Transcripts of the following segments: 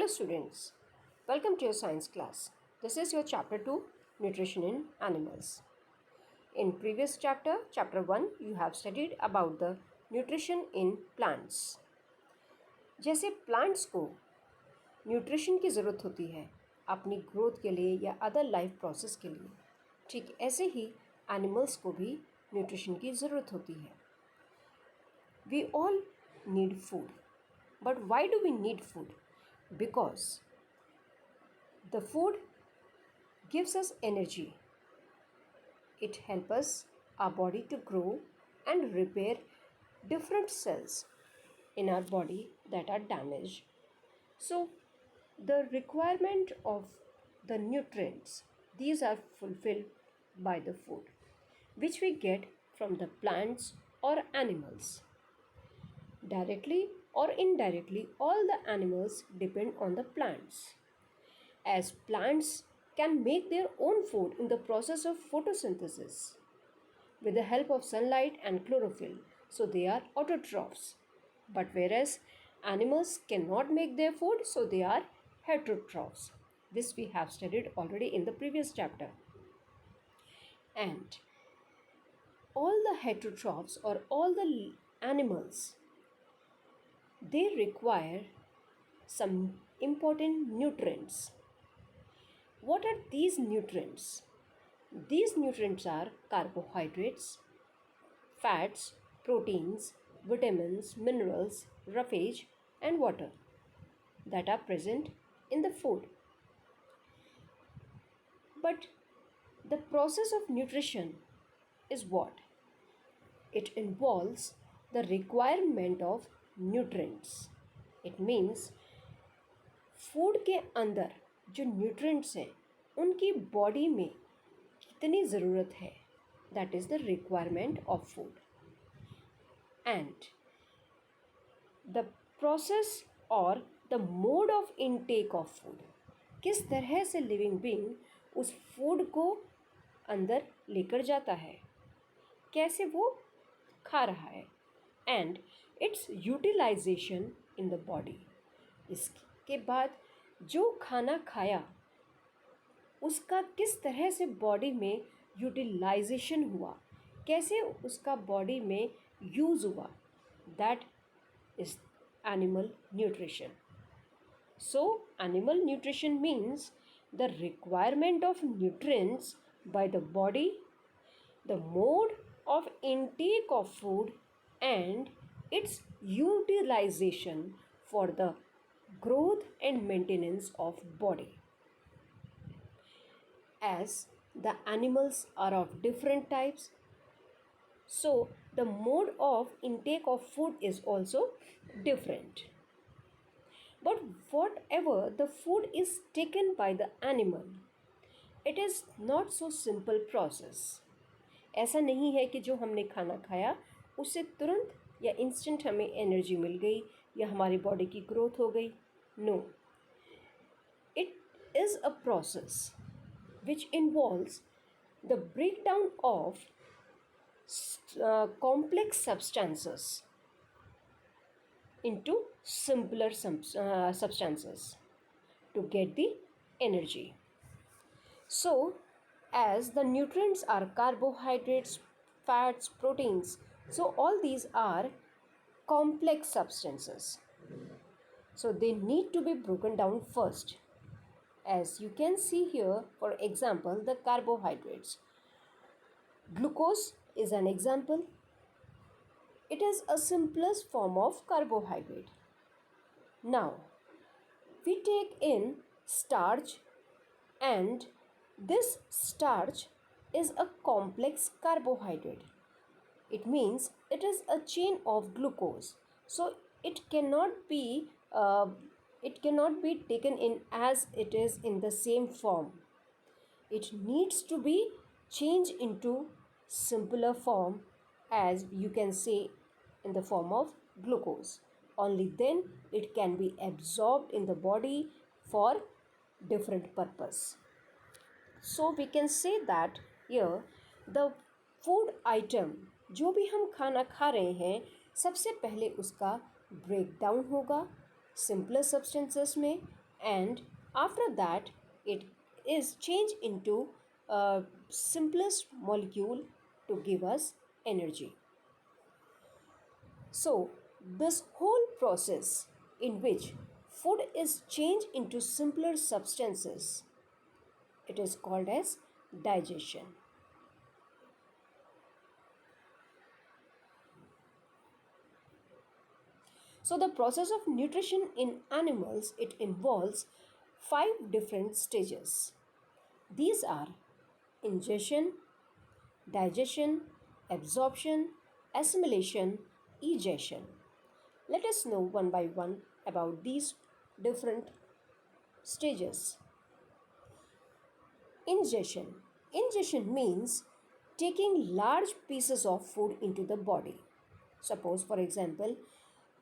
Hello students, welcome to your science class. This is your chapter 2, Nutrition in Animals. In previous chapter 1, you have studied about the nutrition in plants. जैसे plants को nutrition की ज़रूरत होती है अपनी growth के लिए या अदर लाइफ प्रोसेस के लिए, ठीक ऐसे ही एनिमल्स को भी न्यूट्रिशन की ज़रूरत होती है. We all need food. But why do we need food? Because the food gives us energy. It helps us, our body to grow and repair different cells in our body that are damaged. So the requirement of the nutrients, these are fulfilled by the food which we get from the plants or animals. Directly or indirectly, all the animals depend on the plants, as plants can make their own food in the process of photosynthesis with the help of sunlight and chlorophyll, so they are autotrophs. But whereas animals cannot make their food, so they are heterotrophs. This we have studied already in the previous chapter. And all the heterotrophs or all the animals, they require some important nutrients. What are these nutrients? These nutrients are carbohydrates, fats, proteins, vitamins, minerals, roughage, and water that are present in the food. But the process of nutrition is what? It involves the requirement of nutrients. It means food के अंदर जो nutrients हैं उनकी body में कितनी ज़रूरत है, that is the requirement of food. And the process और the mode of intake of food, किस तरह से लिविंग बीइंग उस फूड को अंदर लेकर जाता है, कैसे वो खा रहा है, and its utilization in the body. इसके बाद जो खाना खाया उसका किस तरह से बॉडी में यूटिलाइजेशन हुआ, कैसे उसका बॉडी में यूज़ हुआ, that is animal nutrition. So animal nutrition means the requirement of nutrients by the body, the mode of intake of food, and its utilization for the growth and maintenance of body. As the animals are of different types, so the mode of intake of food is also different. But whatever the food is taken by the animal, it is not so simple process. ऐसा नहीं है कि जो हमने खाना खाया उससे तुरंत या इंस्टेंट हमें एनर्जी मिल गई या हमारी बॉडी की ग्रोथ हो गई. No, it is a process which involves the break down of complex substances into simpler substances to get the energy. So, as the nutrients are carbohydrates, fats, proteins, so all these are complex substances. So, they need to be broken down first. As you can see here, for example, the carbohydrates. Glucose is an example. It is a simplest form of carbohydrate. Now, we take in starch, and this starch is a complex carbohydrate. It means it is a chain of glucose. So it cannot be taken in as it is in the same form. It needs to be changed into simpler form, as you can say in the form of glucose. Only then it can be absorbed in the body for different purpose. So we can say that here the food item जो भी हम खाना खा रहे हैं, सबसे पहले उसका ब्रेक डाउन होगा सिंपलर सब्सटेंसेस में, and after that it is changed into a simplest molecule to give us energy. So this whole process in which food is changed into simpler substances, it is called as digestion. So the process of nutrition in animals, it involves 5 different stages. These are ingestion, digestion, absorption, assimilation, egestion. Let us know one by one about these different stages. Ingestion. Ingestion means taking large pieces of food into the body. Suppose for example,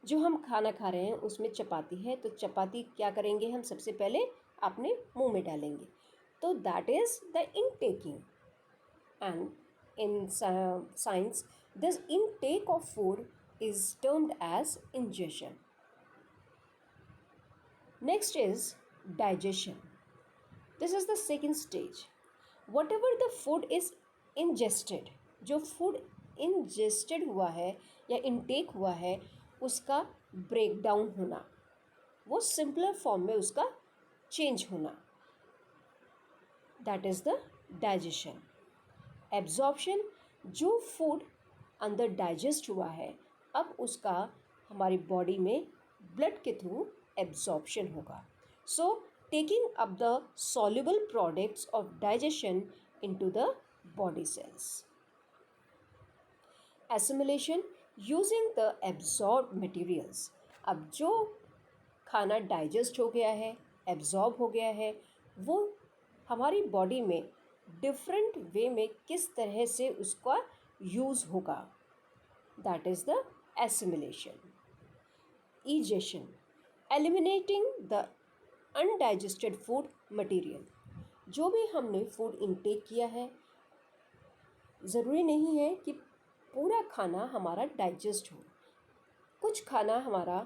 जो हम खाना खा रहे हैं उसमें चपाती है, तो चपाती क्या करेंगे हम सबसे पहले अपने मुंह में डालेंगे, तो that is the intaking. And in science, this intake of food is termed as ingestion. Next is digestion. This is the second stage. Whatever the food is ingested, जो food ingested हुआ है या intake हुआ है, उसका breakdown होना, वो simpler form में उसका change होना, that is the digestion. Absorption, जो फूड अंदर डाइजेस्ट हुआ है अब उसका हमारी बॉडी में ब्लड के थ्रू एब्जॉर्प्शन होगा. So taking up the soluble products of digestion into the body cells. Assimilation, using the absorb materials. अब जो खाना डाइजेस्ट हो गया है, एब्जॉर्ब हो गया है, वो हमारी बॉडी में डिफरेंट वे में किस तरह से उसका यूज़ होगा, that is the assimilation. ईजेशन, eliminating the undigested food material. जो भी हमने फूड इनटेक किया है, ज़रूरी नहीं है कि पूरा खाना हमारा डाइजेस्ट हो. कुछ खाना हमारा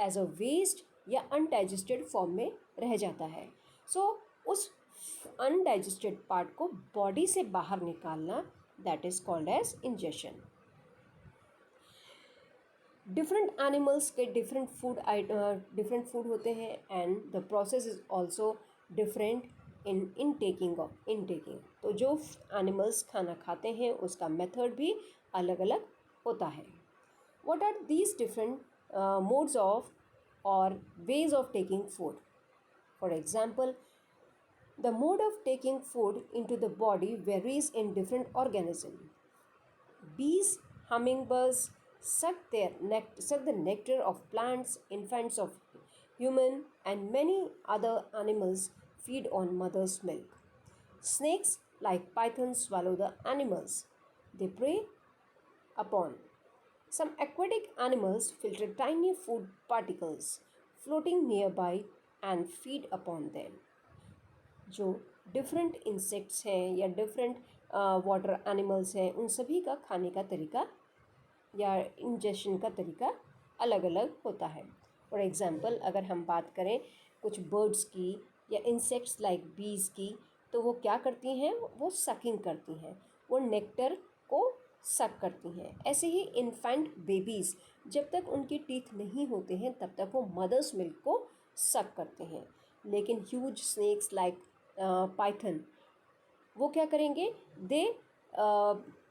एज अ वेस्ट या अनडाइजेस्टेड फॉर्म में रह जाता है. सो उस अनडाइजेस्टेड पार्ट को बॉडी से बाहर निकालना, that is called as ingestion. Different animals के डिफरेंट फूड होते हैं and the process is also different in intaking. तो जो एनिमल्स खाना खाते हैं उसका मेथड भी अलग अलग होता है. What are these different modes of और ways of taking food? For example, the mode of taking food into the body varies in different organisms. Bees, hummingbirds suck the nectar of plants, infants of human, and many other animals feed on mother's milk. Snakes, like pythons, swallow the animals they prey upon. Some aquatic animals filter tiny food particles floating nearby and feed upon them. जो different insects हैं या different water animals हैं, उन सभी का खाने का तरीका या इंजेशन का तरीका अलग अलग होता है. फॉर एग्ज़ाम्पल, अगर हम बात करें कुछ बर्ड्स की या इंसेक्ट्स लाइक बीज की, तो वो क्या करती हैं, वो सकिंग करती हैं, वो नेक्टर को सक करती हैं. ऐसे ही इन्फेंट बेबीज़ जब तक उनके टीथ नहीं होते हैं तब तक वो मदर्स मिल्क को सक करते हैं. लेकिन ह्यूज स्नेक्स लाइक पाइथन, वो क्या करेंगे, they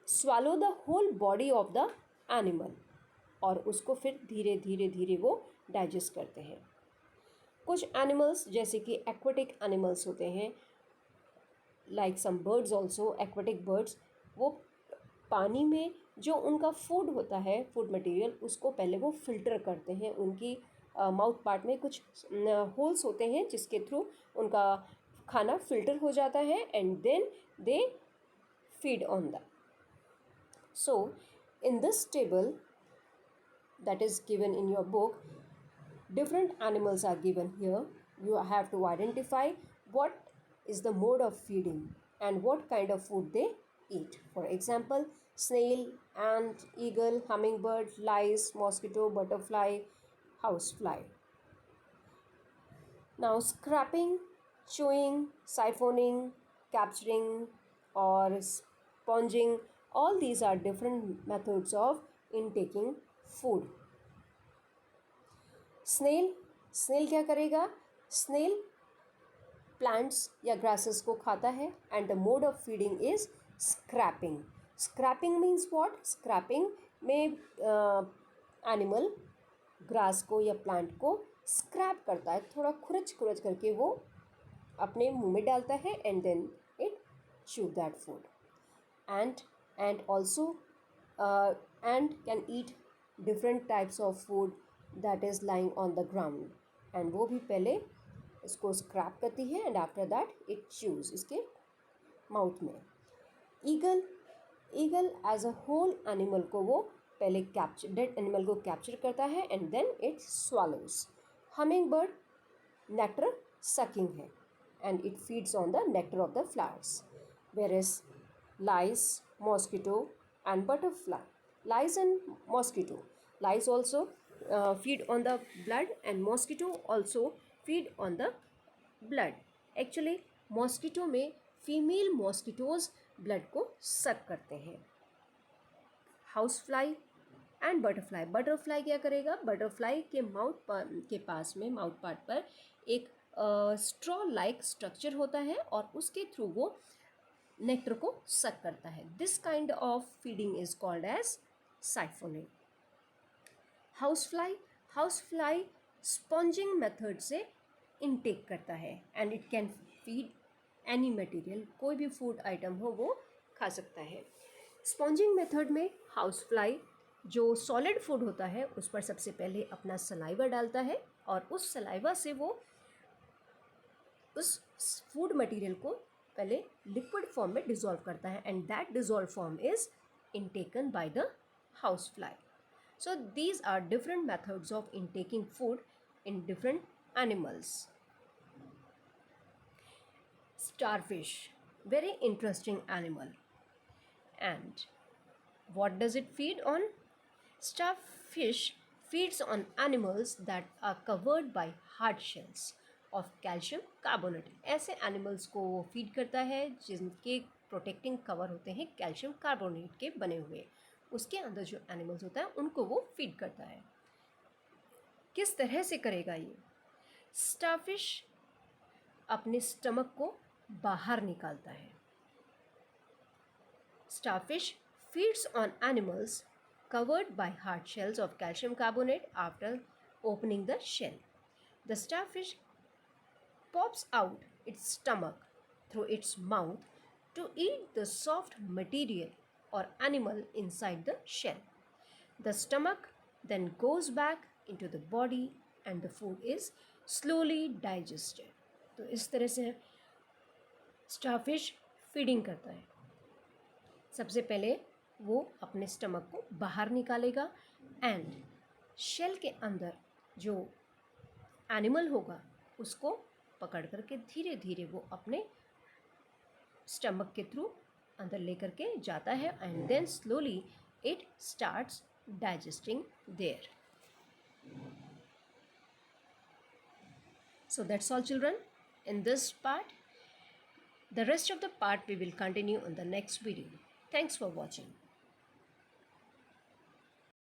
swallow the whole body of the animal और उसको फिर धीरे धीरे धीरे वो डाइजेस्ट करते हैं. कुछ एनिमल्स जैसे कि एक्वेटिक एनिमल्स होते हैं, like some birds also, aquatic birds, वो पानी में जो उनका फूड होता है, फूड मटेरियल, उसको पहले वो फिल्टर करते हैं. उनकी माउथ पार्ट में कुछ होल्स होते हैं जिसके थ्रू उनका खाना फिल्टर हो जाता है and then they feed on that. So in this table that is given in your book, different animals are given here. You have to identify what is the mode of feeding and what kind of food they eat. For example, snail, ant, eagle, hummingbird, lice, mosquito, butterfly, housefly. Now, scrapping, chewing, siphoning, capturing, or sponging, all these are different methods of intaking food. Snail क्या करेगा? Snail plants या grasses को खाता है, and the mode of feeding is scrapping. Scrapping means what? Scrapping में animal grass को या plant को स्क्रैप करता है, थोड़ा खुरच खुरच करके वो अपने मुंह में डालता है, and then it chew that food. And also ant can eat different types of food that is lying on the ground, and वो भी पहले इसको स्क्रैप करती है and after that it chews इसके माउथ में. Eagle as a whole animal को वो पहले कैप्चर डेड एनिमल को कैप्चर करता है and then it swallows. Hummingbird nectar sucking है and it feeds on the nectar of the flowers, whereas lice, mosquito and butterfly, lice and mosquito, lice also feed on the blood and mosquito also feed on the blood. Actually mosquito में female mosquitoes blood को सक करते हैं. House fly and butterfly, butterfly क्या करेगा? Butterfly के के पास में माउथ पार्ट पर एक स्ट्रॉ लाइक स्ट्रक्चर होता है और उसके थ्रू वो नेक्टर को सक करता है. This kind of feeding is called as siphoning. House fly sponging method से इनटेक करता है and it can feed any material, कोई भी फूड आइटम हो वो खा सकता है. स्पॉन्जिंग मेथड में हाउस फ्लाई जो सॉलिड फूड होता है उस पर सबसे पहले अपना सलाइवा डालता है और उस सलाइवा से वो उस फूड मटेरियल को पहले लिक्विड फॉर्म में डिसॉल्व करता है and that dissolve form is intaken by the house fly. So these are different methods of intaking food in different animals. Starfish, very interesting animal. And what does it feed on? Starfish feeds on animals that are covered by hard shells of calcium carbonate. ऐसे animals को वो feed करता है जिनके protecting cover होते हैं calcium carbonate के बने हुए. उसके अंदर जो एनिमल्स होता है उनको वो फीड करता है. किस तरह से करेगा ये? स्टारफिश अपने स्टमक को बाहर निकालता है. Starfish feeds on animals covered by hard shells of calcium carbonate after opening the shell. The starfish pops out its stomach through its mouth to eat the soft material or animal inside the shell. The stomach then goes back into the body and the food is slowly digested. तो इस तरह से starfish feeding करता है. सबसे पहले वो अपने स्टमक को बाहर निकालेगा एंड शेल के अंदर जो एनिमल होगा उसको पकड़ करके धीरे धीरे वो अपने स्टमक के थ्रू अंदर लेकर के जाता है and then slowly it starts digesting there. So that's all children in this part. The rest of the part we will continue in the next video. Thanks for watching.